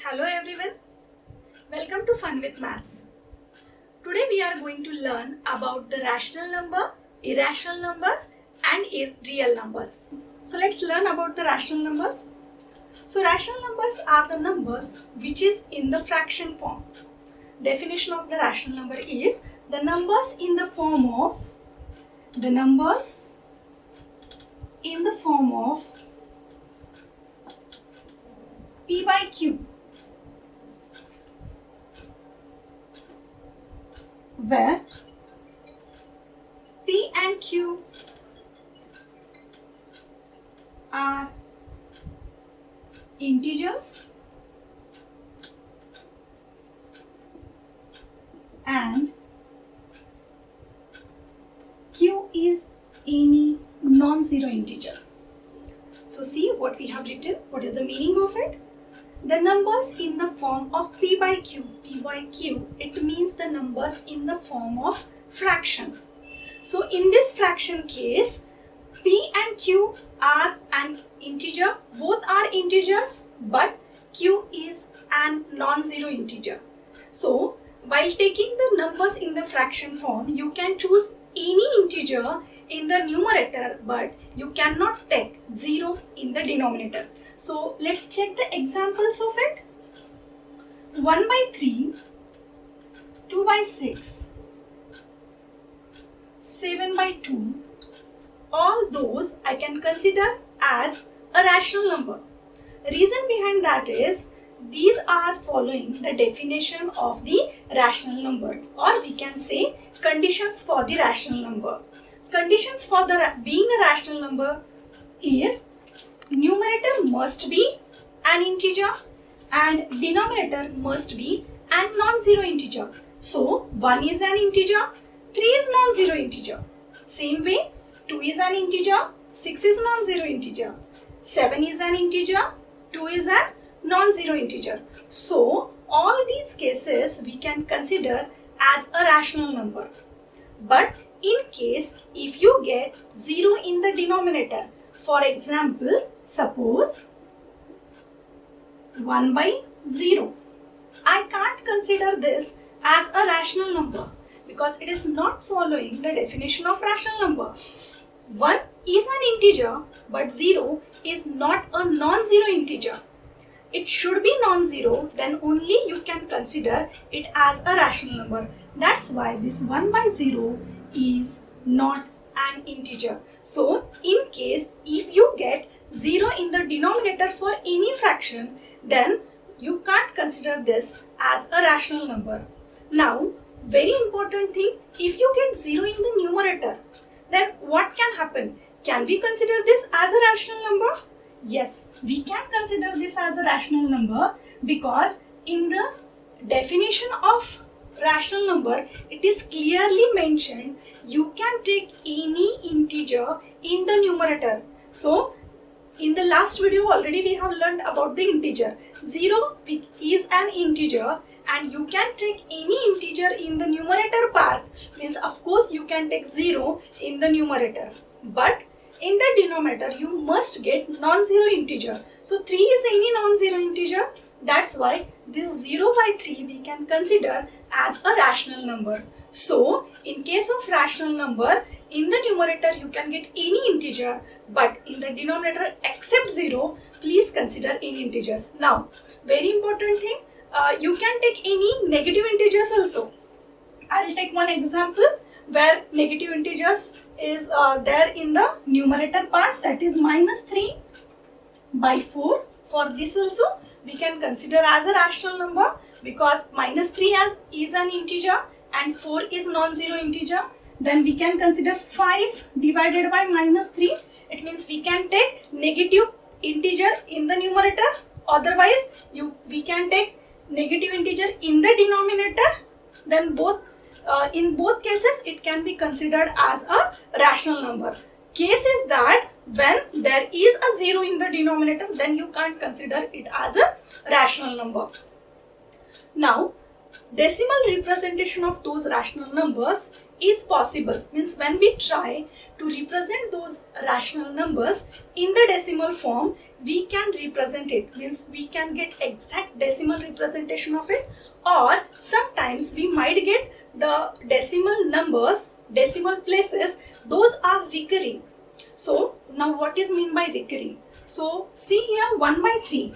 Hello everyone, welcome to Fun with Maths. Today we are going to learn about the rational number, irrational numbers and real numbers. So let's learn about the rational numbers. So rational numbers are the numbers which is in the fraction form. Definition of the rational number is the numbers in the form of P by Q, where P and Q are integers and Q is any non-zero integer. So see what we have written. What is the meaning of it? The numbers in the form of P by Q. P by Q, it means the numbers in the form of fraction. So in this fraction case, P and Q are an integer. Both are integers, but Q is an non-zero integer. So while taking the numbers in the fraction form, you can choose any integer in the numerator, but you cannot take 0 in the denominator. So let's check the examples of it. 1 by 3, 2 by 6, 7 by 2, all those I can consider as a rational number. Reason behind that is these are following the definition of the rational number, or we can say conditions for the rational number. Conditions for the being a rational number is numerator must be an integer and denominator must be a non-zero integer. So 1 is an integer, 3 is non-zero integer. Same way 2 is an integer, 6 is non-zero integer. 7 is an integer, 2 is a non-zero integer. So all these cases we can consider as a rational number. But in case if you get 0 in the denominator, for example, suppose 1 by 0, I can't consider this as a rational number because it is not following the definition of rational number. 1 is an integer, but 0 is not a non-zero integer. It should be non-zero, then only you can consider it as a rational number. That's why this 1 by 0 is not an integer. So in case if you get 0 in the denominator for any fraction, then you can't consider this as a rational number. Now, very important thing, if you get 0 in the numerator, then what can happen? Can we consider this as a rational number? Yes, we can consider this as a rational number because in the definition of rational number, it is clearly mentioned you can take any integer in the numerator. So in the last video already we have learned about the integer. 0 is an integer and you can take any integer in the numerator part, means of course you can take 0 in the numerator. But in the denominator you must get non-zero integer. So 3 is any non-zero integer. That's why this 0 by 3 we can consider as a rational number. So in case of rational number, in the numerator you can get any integer, but in the denominator except 0, please consider any integers. Now, very important thing, you can take any negative integers also. I will take one example where negative integers is there in the numerator part, that is minus 3 by 4. For this also we can consider as a rational number because minus 3 is an integer and 4 is non-zero integer. Then we can consider 5 divided by minus 3. It means we can take negative integer in the numerator. Otherwise, we can take negative integer in the denominator. Then in both cases it can be considered as a rational number. Case is that when there is a 0 in the denominator, then you can't consider it as a rational number. Now, decimal representation of those rational numbers is possible. Means when we try to represent those rational numbers in the decimal form, we can represent it. Means we can get exact decimal representation of it, or sometimes we might get the decimal numbers, decimal places, those are recurring. So now what is mean by recurring? So see here, 1 by 3.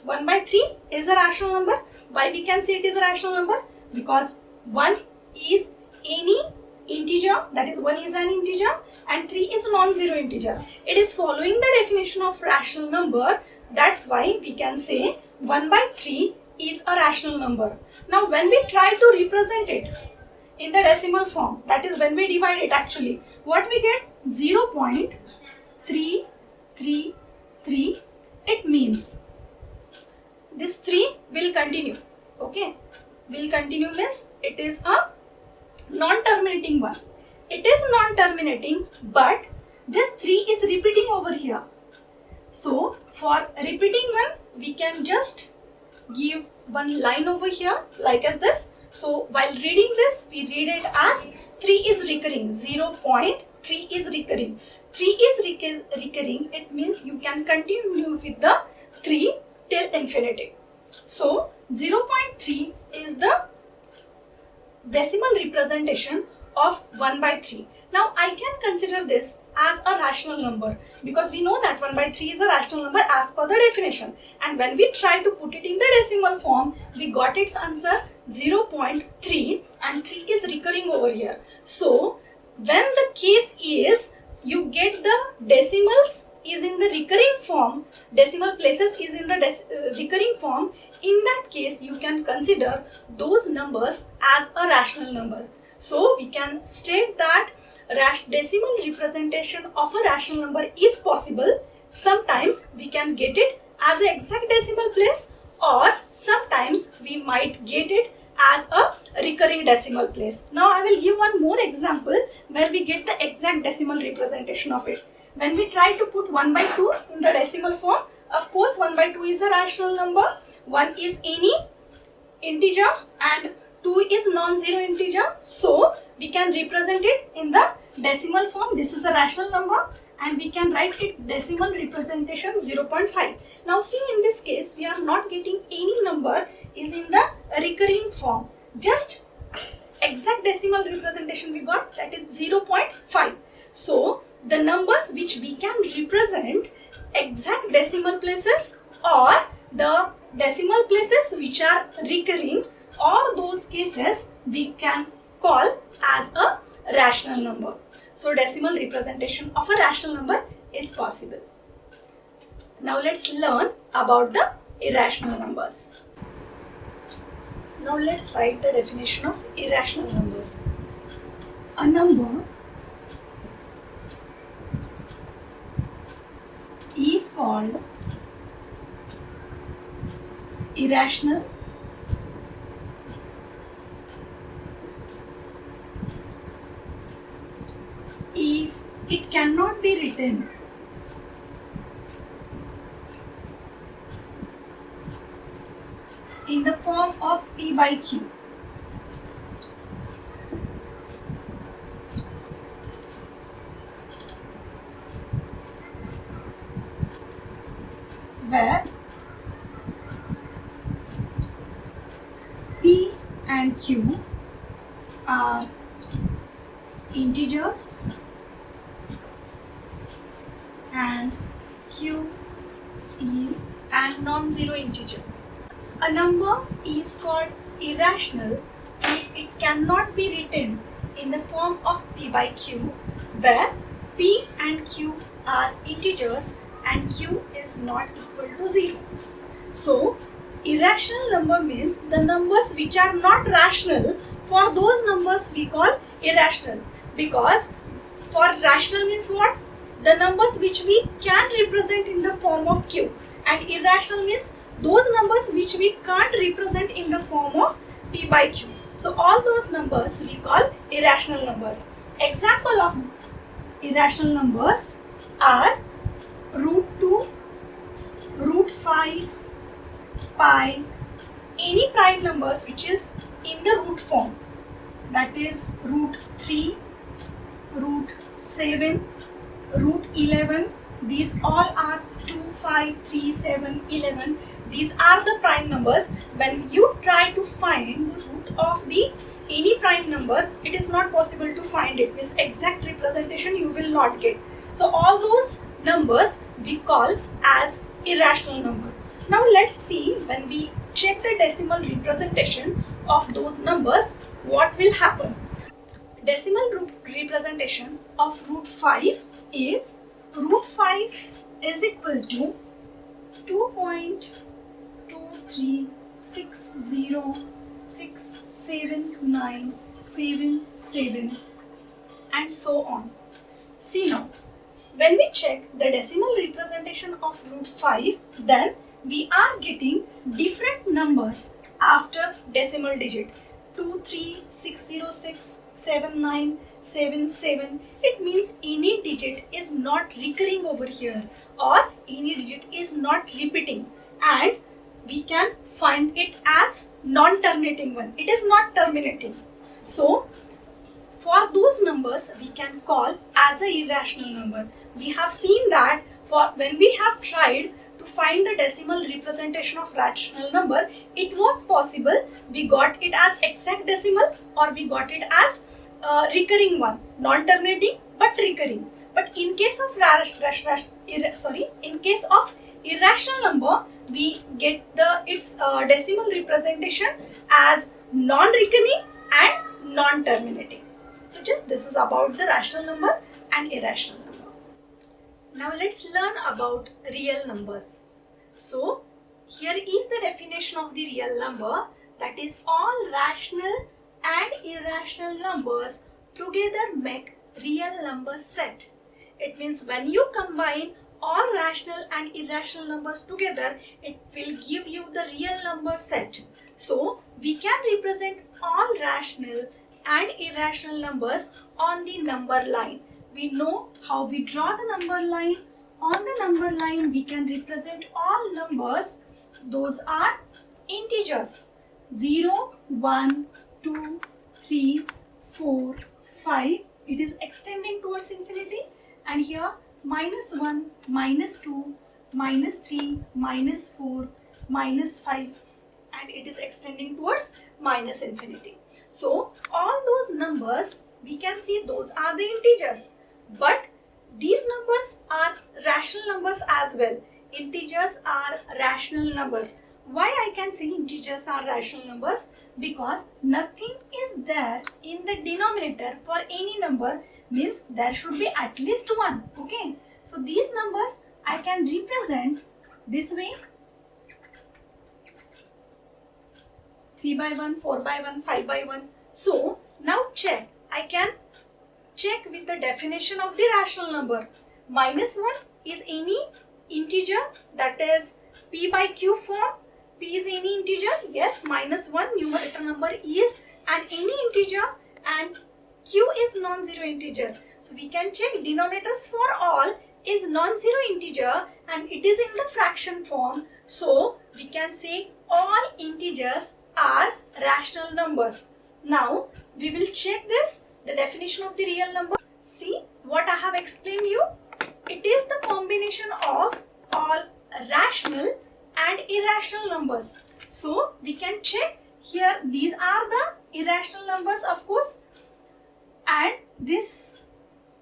1 by 3 is a rational number. Why we can say it is a rational number? Because 1 is any integer, that is 1 is an integer, and 3 is a non-zero integer. It is following the definition of rational number. That's why we can say 1 by 3 is a rational number. Now when we try to represent it in the decimal form, that is when we divide it actually, what we get? 0.333. It means this 3 will continue. Okay, will continue means it is a non-terminating one. It is non-terminating, but this 3 is repeating over here. So for repeating one, we can just give one line over here like as this. So while reading this, we read it as 3 is recurring. 0.3 is recurring. 3 is recurring. It means you can continue with the 3 till infinity. So 0.3 is the decimal representation of 1 by 3. Now I can consider this as a rational number because we know that 1 by 3 is a rational number as per the definition, and when we try to put it in the decimal form, we got its answer 0.3, and 3 is recurring over here. So when the case is you get the decimals is in the recurring form, decimal places is in the recurring form, in that case you can consider those numbers as a rational number. So we can state that decimal representation of a rational number is possible. Sometimes we can get it as an exact decimal place, or sometimes we might get it as a recurring decimal place. Now I will give one more example where we get the exact decimal representation of it. When we try to put 1 by 2 in the decimal form, of course 1 by 2 is a rational number. 1 is any integer and 2 is non-zero integer. So we can represent it in the decimal form. This is a rational number and we can write it decimal representation 0.5. Now see, in this case we are not getting any number is in the recurring form. Just exact decimal representation we got, that is 0.5. So the numbers which we can represent exact decimal places or the decimal places which are recurring, or those cases we can call as a rational number. So decimal representation of a rational number is possible. Now let's learn about the irrational numbers. Now let's write the definition of irrational numbers. A number is called irrational if it cannot be written in the form of P by Q. Where P and Q are integers and Q is a non-zero integer. A number is called irrational if it cannot be written in the form of P by Q, where P and Q are integers and Q is not equal to 0. So irrational number means the numbers which are not rational. For those numbers we call irrational, because for rational means what? The numbers which we can represent in the form of Q, and irrational means those numbers which we can't represent in the form of P by Q. So all those numbers we call irrational numbers. Example of irrational numbers are root 2, root 5, pi, any prime numbers which is in the root form. that is root 3, root 7, root 11. These all are 2, 5, 3, 7, 11. These are the prime numbers. When you try to find the root of the any prime number, it is not possible to find it. Means exact representation you will not get. So all those numbers we call as irrational number. Now let's see, when we check the decimal representation of those numbers, what will happen. Decimal representation of root 5 is root 5 is equal to 2.236067977 and so on. See now, when we check the decimal representation of root 5, then we are getting different numbers after decimal digit. 236067977. It means any digit is not recurring over here, or any digit is not repeating, and we can find it as non-terminating one. It is not terminating. So for those numbers we can call as a irrational number. We have seen that for when we have tried to find the decimal representation of rational number, it was possible. We got it as exact decimal, or we got it as recurring one, non-terminating but recurring. But in case of irrational number, we get its decimal representation as non-recurring and non-terminating. So just this is about the rational number and irrational number. Now let's learn about real numbers. So here is the definition of the real number, that is all rational and irrational numbers together make real number set. It means when you combine all rational and irrational numbers together, it will give you the real number set. So we can represent all rational and irrational numbers on the number line. We know how we draw the number line. On the number line we can represent all numbers. Those are integers. 0, 1, 2, 3, 4, 5. It is extending towards infinity. And here -1, -2, -3, -4, -5. And it is extending towards -infinity. So all those numbers we can see those are the integers. But these numbers are rational numbers as well. Integers are rational numbers. Why I can say integers are rational numbers? Because nothing is there in the denominator for any number, means there should be at least one. Okay. So these numbers I can represent this way. 3 by 1, 4 by 1, 5 by 1. So now check. I can check with the definition of the rational number. -1 is any integer, that is p by q form. P is any integer. Yes, -1 numerator number is any integer, and q is non-zero integer. So we can check denominators for all is non-zero integer and it is in the fraction form. So we can say all integers are rational numbers. Now we will check this, the definition of the real number. See what I have explained you. It is the combination of all rational and irrational numbers. So we can check here, these are the irrational numbers of course, and this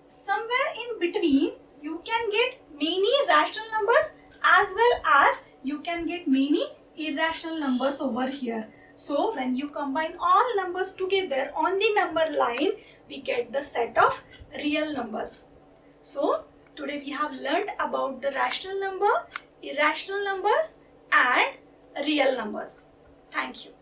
somewhere in between you can get many rational numbers as well as you can get many irrational numbers over here. So when you combine all numbers together on the number line, we get the set of real numbers. So today we have learned about the rational number, irrational numbers and real numbers. Thank you.